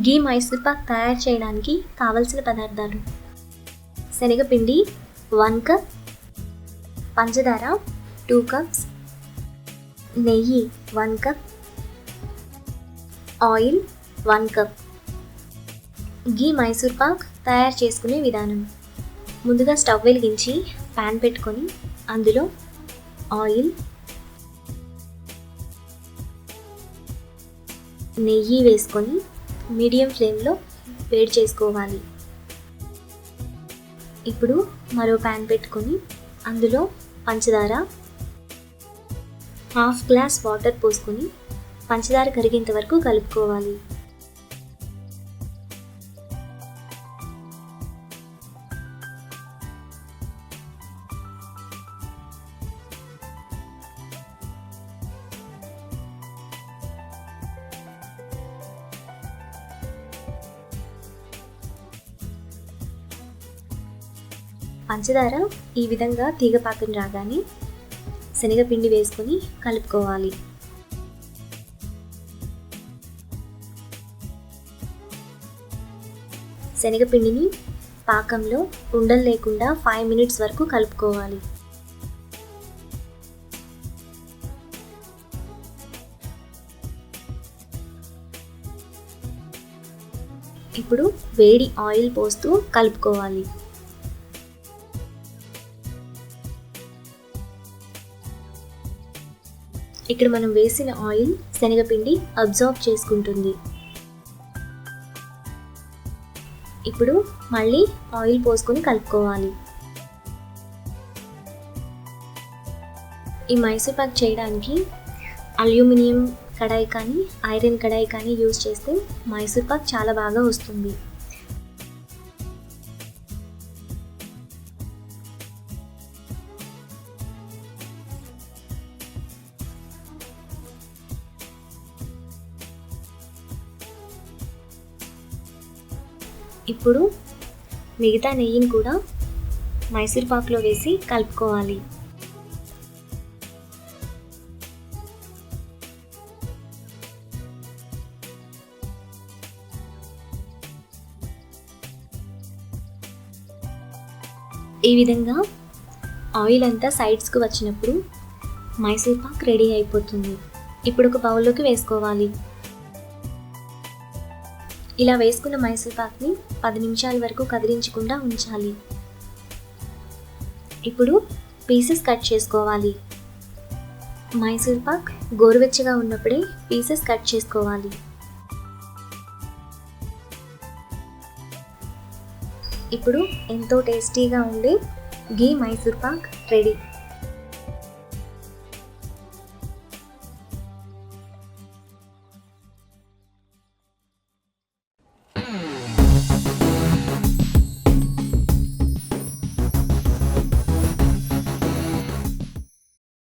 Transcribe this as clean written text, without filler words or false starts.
గీ మైసూర్ పాక్ తయారు చేయడానికి కావలసిన పదార్థాలు: శనగపిండి 1 కప్, పంచదార 2 కప్స్, నెయ్యి 1 కప్, ఆయిల్ 1 కప్. గీ మైసూర్ పాక్ తయారు చేసుకునే విధానం: ముందుగా స్టవ్ వెలిగించి ప్యాన్ పెట్టుకొని అందులో ఆయిల్, నెయ్యి వేసుకొని మీడియం ఫ్లేమ్లో వేడి చేసుకోవాలి. ఇప్పుడు మరో ప్యాన్ పెట్టుకొని అందులో పంచదార, హాఫ్ గ్లాస్ వాటర్ పోసుకొని పంచదార కరిగేంత వరకు కలుపుకోవాలి. పంచదార ఈ విధంగా తీగపాకం రాగానే శనగపిండి వేసుకొని కలుపుకోవాలి. శనగపిండిని పాకంలో ఉండలు లేకుండా 5 మినిట్స్ వరకు కలుపుకోవాలి. ఇప్పుడు వేడి ఆయిల్ పోస్తూ కలుపుకోవాలి. ఇక్కడ మనం వేసిన ఆయిల్ శనగపిండి అబ్జార్బ్ చేసుకుంటుంది. ఇప్పుడు మళ్ళీ ఆయిల్ పోసుకొని కలుపుకోవాలి. ఈ మైసూర్ పాక్ చేయడానికి అల్యూమినియం కడాయి కానీ ఐరన్ కడాయి కానీ యూజ్ చేస్తే మైసూర్ పాక్ చాలా బాగా వస్తుంది. ఇప్పుడు మిగతా నెయ్యిని కూడా మైసూర్ పాక్లో వేసి కలుపుకోవాలి. ఈ విధంగా ఆయిల్ అంతా సైడ్స్కు వచ్చినప్పుడు మైసూర్ పాక్ రెడీ అయిపోతుంది. ఇప్పుడు ఒక బౌల్లోకి వేసుకోవాలి. ఇలా వేసుకున్న మైసూర్ పాక్ని 10 నిమిషాల వరకు కదిలించకుండా ఉంచాలి. ఇప్పుడు పీసెస్ కట్ చేసుకోవాలి. మైసూర్ పాక్ గోరువెచ్చగా ఉన్నప్పుడే పీసెస్ కట్ చేసుకోవాలి. ఇప్పుడు ఎంతో టేస్టీగా ఉండే గీ మైసూర్ పాక్ రెడీ.